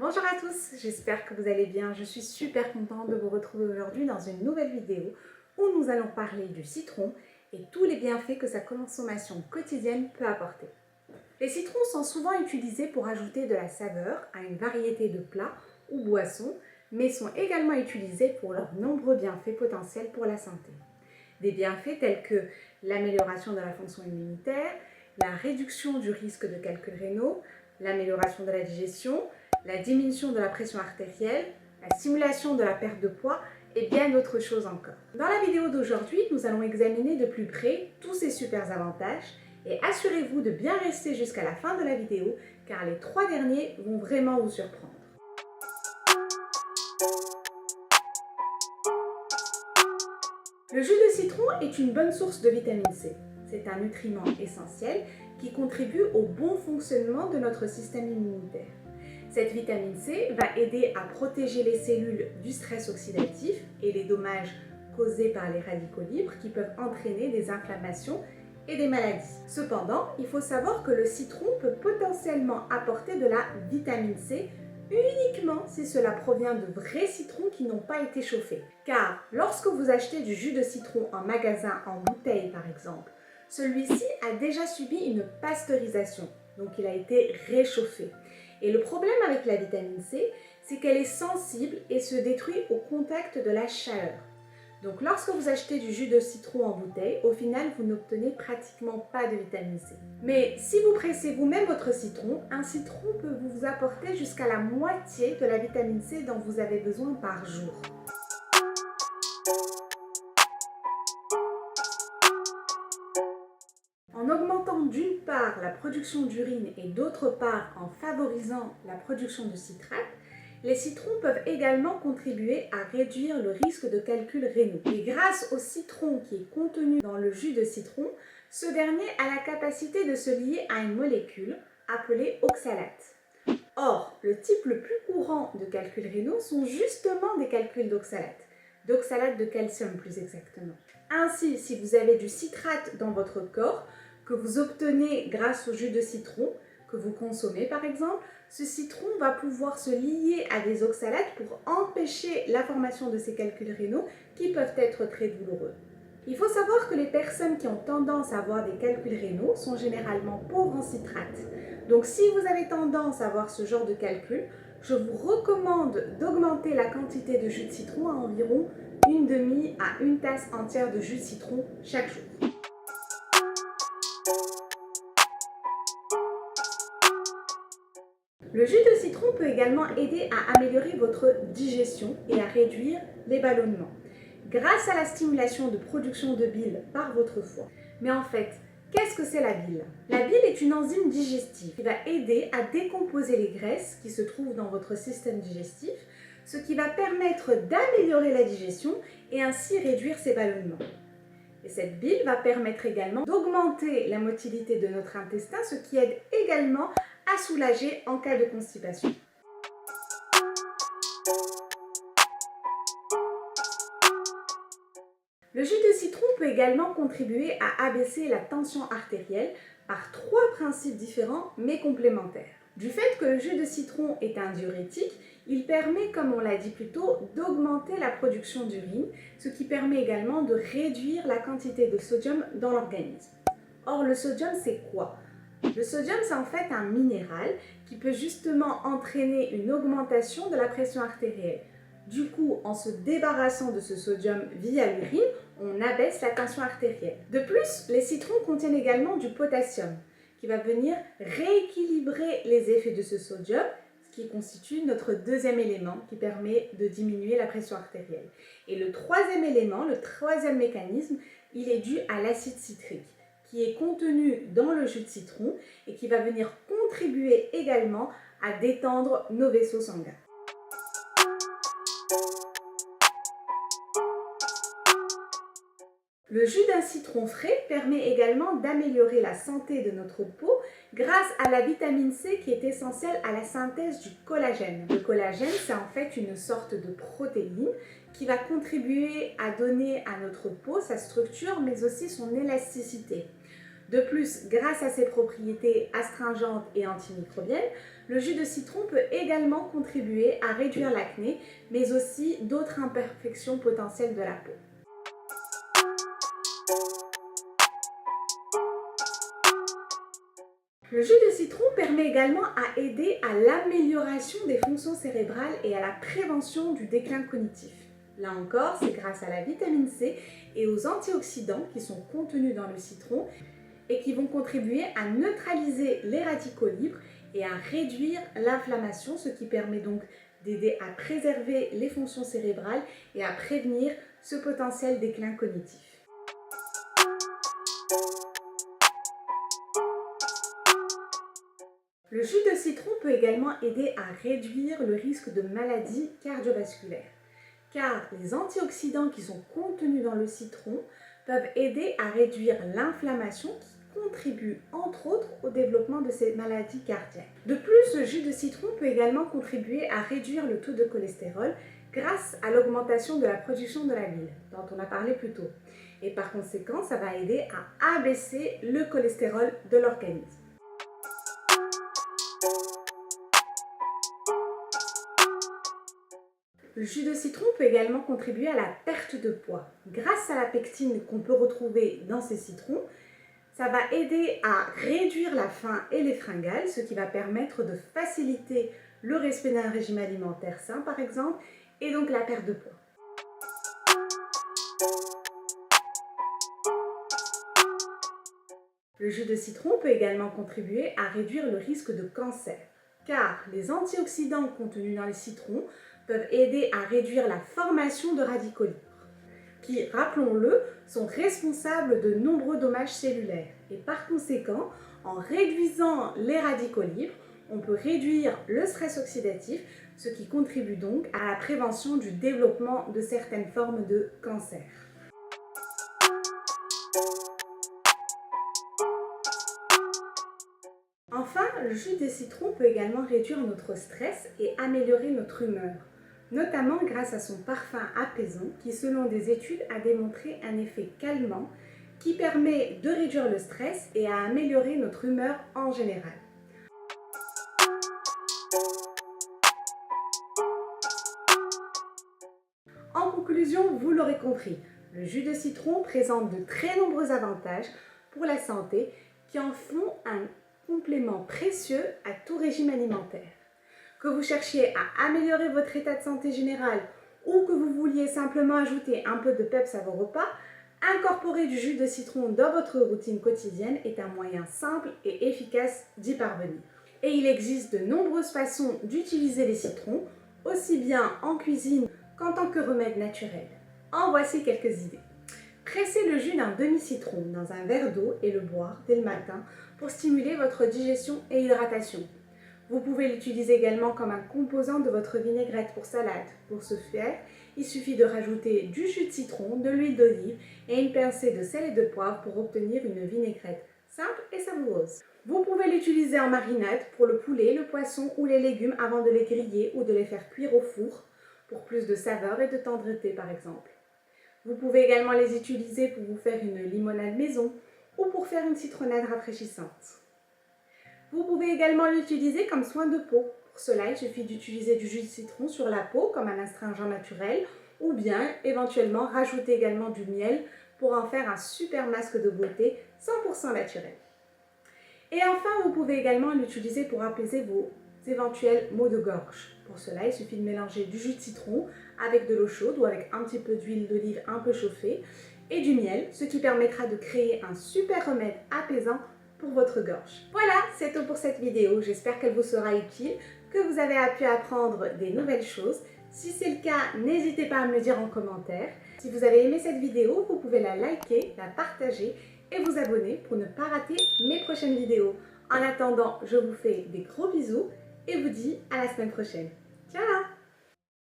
Bonjour à tous, j'espère que vous allez bien. Je suis super contente de vous retrouver aujourd'hui dans une nouvelle vidéo où nous allons parler du citron et tous les bienfaits que sa consommation quotidienne peut apporter. Les citrons sont souvent utilisés pour ajouter de la saveur à une variété de plats ou boissons, mais sont également utilisés pour leurs nombreux bienfaits potentiels pour la santé. Des bienfaits tels que l'amélioration de la fonction immunitaire, la réduction du risque de calculs rénaux, l'amélioration de la digestion, la diminution de la pression artérielle, la stimulation de la perte de poids et bien d'autres choses encore. Dans la vidéo d'aujourd'hui, nous allons examiner de plus près tous ces super avantages et assurez-vous de bien rester jusqu'à la fin de la vidéo car les 3 derniers vont vraiment vous surprendre. Le jus de citron est une bonne source de vitamine C. C'est un nutriment essentiel qui contribue au bon fonctionnement de notre système immunitaire. Cette vitamine C va aider à protéger les cellules du stress oxydatif et les dommages causés par les radicaux libres qui peuvent entraîner des inflammations et des maladies. Cependant, il faut savoir que le citron peut potentiellement apporter de la vitamine C uniquement si cela provient de vrais citrons qui n'ont pas été chauffés. Car lorsque vous achetez du jus de citron en magasin en bouteille par exemple, celui-ci a déjà subi une pasteurisation, donc il a été réchauffé. Et le problème avec la vitamine C, c'est qu'elle est sensible et se détruit au contact de la chaleur. Donc lorsque vous achetez du jus de citron en bouteille, au final vous n'obtenez pratiquement pas de vitamine C. Mais si vous pressez vous-même votre citron, un citron peut vous apporter jusqu'à la moitié de la vitamine C dont vous avez besoin par jour. En augmentant d'une part la production d'urine et d'autre part en favorisant la production de citrate, les citrons peuvent également contribuer à réduire le risque de calculs rénaux. Et grâce au citron qui est contenu dans le jus de citron, ce dernier a la capacité de se lier à une molécule appelée oxalate. Or, le type le plus courant de calculs rénaux sont justement des calculs d'oxalate de calcium plus exactement. Ainsi, si vous avez du citrate dans votre corps, que vous obtenez grâce au jus de citron, que vous consommez par exemple, ce citron va pouvoir se lier à des oxalates pour empêcher la formation de ces calculs rénaux qui peuvent être très douloureux. Il faut savoir que les personnes qui ont tendance à avoir des calculs rénaux sont généralement pauvres en citrate. Donc si vous avez tendance à avoir ce genre de calcul, je vous recommande d'augmenter la quantité de jus de citron à environ une demi à une tasse entière de jus de citron chaque jour. Le jus de citron peut également aider à améliorer votre digestion et à réduire les ballonnements grâce à la stimulation de production de bile par votre foie. Mais en fait, qu'est-ce que c'est la bile? La bile est une enzyme digestive qui va aider à décomposer les graisses qui se trouvent dans votre système digestif, ce qui va permettre d'améliorer la digestion et ainsi réduire ses ballonnements. Et cette bile va permettre également d'augmenter la motilité de notre intestin, ce qui aide également à soulager en cas de constipation. Le jus de citron peut également contribuer à abaisser la tension artérielle par 3 principes différents mais complémentaires. Du fait que le jus de citron est un diurétique, il permet, comme on l'a dit plus tôt, d'augmenter la production d'urine, ce qui permet également de réduire la quantité de sodium dans l'organisme. Or, le sodium, c'est quoi? Le sodium, c'est en fait un minéral qui peut justement entraîner une augmentation de la pression artérielle. Du coup, en se débarrassant de ce sodium via l'urine, on abaisse la tension artérielle. De plus, les citrons contiennent également du potassium qui va venir rééquilibrer les effets de ce sodium, ce qui constitue notre deuxième élément qui permet de diminuer la pression artérielle. Et le troisième élément, le troisième mécanisme, il est dû à l'acide citrique qui est contenu dans le jus de citron et qui va venir contribuer également à détendre nos vaisseaux sanguins. Le jus d'un citron frais permet également d'améliorer la santé de notre peau grâce à la vitamine C qui est essentielle à la synthèse du collagène. Le collagène, c'est en fait une sorte de protéine qui va contribuer à donner à notre peau sa structure mais aussi son élasticité. De plus, grâce à ses propriétés astringentes et antimicrobiennes, le jus de citron peut également contribuer à réduire l'acné, mais aussi d'autres imperfections potentielles de la peau. Le jus de citron permet également à aider à l'amélioration des fonctions cérébrales et à la prévention du déclin cognitif. Là encore, c'est grâce à la vitamine C et aux antioxydants qui sont contenus dans le citron et qui vont contribuer à neutraliser les radicaux libres et à réduire l'inflammation, ce qui permet donc d'aider à préserver les fonctions cérébrales et à prévenir ce potentiel déclin cognitif. Le jus de citron peut également aider à réduire le risque de maladies cardiovasculaires, car les antioxydants qui sont contenus dans le citron peuvent aider à réduire l'inflammation qui contribue entre autres au développement de ces maladies cardiaques. De plus, le jus de citron peut également contribuer à réduire le taux de cholestérol grâce à l'augmentation de la production de la bile, dont on a parlé plus tôt. Et par conséquent, ça va aider à abaisser le cholestérol de l'organisme. Le jus de citron peut également contribuer à la perte de poids. Grâce à la pectine qu'on peut retrouver dans ces citrons, ça va aider à réduire la faim et les fringales, ce qui va permettre de faciliter le respect d'un régime alimentaire sain par exemple, et donc la perte de poids. Le jus de citron peut également contribuer à réduire le risque de cancer, car les antioxydants contenus dans les citrons peuvent aider à réduire la formation de radicaux libres, qui, rappelons-le, sont responsables de nombreux dommages cellulaires. Et par conséquent, en réduisant les radicaux libres, on peut réduire le stress oxydatif, ce qui contribue donc à la prévention du développement de certaines formes de cancer. Enfin, le jus de citron peut également réduire notre stress et améliorer notre humeur, notamment grâce à son parfum apaisant qui, selon des études, a démontré un effet calmant qui permet de réduire le stress et à améliorer notre humeur en général. En conclusion, vous l'aurez compris, le jus de citron présente de très nombreux avantages pour la santé qui en font un complément précieux à tout régime alimentaire. Que vous cherchiez à améliorer votre état de santé général ou que vous vouliez simplement ajouter un peu de peps à vos repas, incorporer du jus de citron dans votre routine quotidienne est un moyen simple et efficace d'y parvenir. Et il existe de nombreuses façons d'utiliser les citrons, aussi bien en cuisine qu'en tant que remède naturel. En voici quelques idées. Pressez le jus d'un demi-citron dans un verre d'eau et le boire dès le matin pour stimuler votre digestion et hydratation. Vous pouvez l'utiliser également comme un composant de votre vinaigrette pour salade. Pour ce faire, il suffit de rajouter du jus de citron, de l'huile d'olive et une pincée de sel et de poivre pour obtenir une vinaigrette simple et savoureuse. Vous pouvez l'utiliser en marinade pour le poulet, le poisson ou les légumes avant de les griller ou de les faire cuire au four pour plus de saveur et de tendreté par exemple. Vous pouvez également les utiliser pour vous faire une limonade maison ou pour faire une citronnade rafraîchissante. Vous pouvez également l'utiliser comme soin de peau. Pour cela, il suffit d'utiliser du jus de citron sur la peau comme un astringent naturel ou bien éventuellement rajouter également du miel pour en faire un super masque de beauté 100% naturel. Et enfin, vous pouvez également l'utiliser pour apaiser vos éventuels maux de gorge. Pour cela, il suffit de mélanger du jus de citron avec de l'eau chaude ou avec un petit peu d'huile d'olive un peu chauffée et du miel, ce qui permettra de créer un super remède apaisant pour votre gorge. Voilà, c'est tout pour cette vidéo. J'espère qu'elle vous sera utile, que vous avez pu apprendre des nouvelles choses. Si c'est le cas, n'hésitez pas à me le dire en commentaire. Si vous avez aimé cette vidéo, vous pouvez la liker, la partager et vous abonner pour ne pas rater mes prochaines vidéos. En attendant, je vous fais des gros bisous et vous dis à la semaine prochaine. Ciao!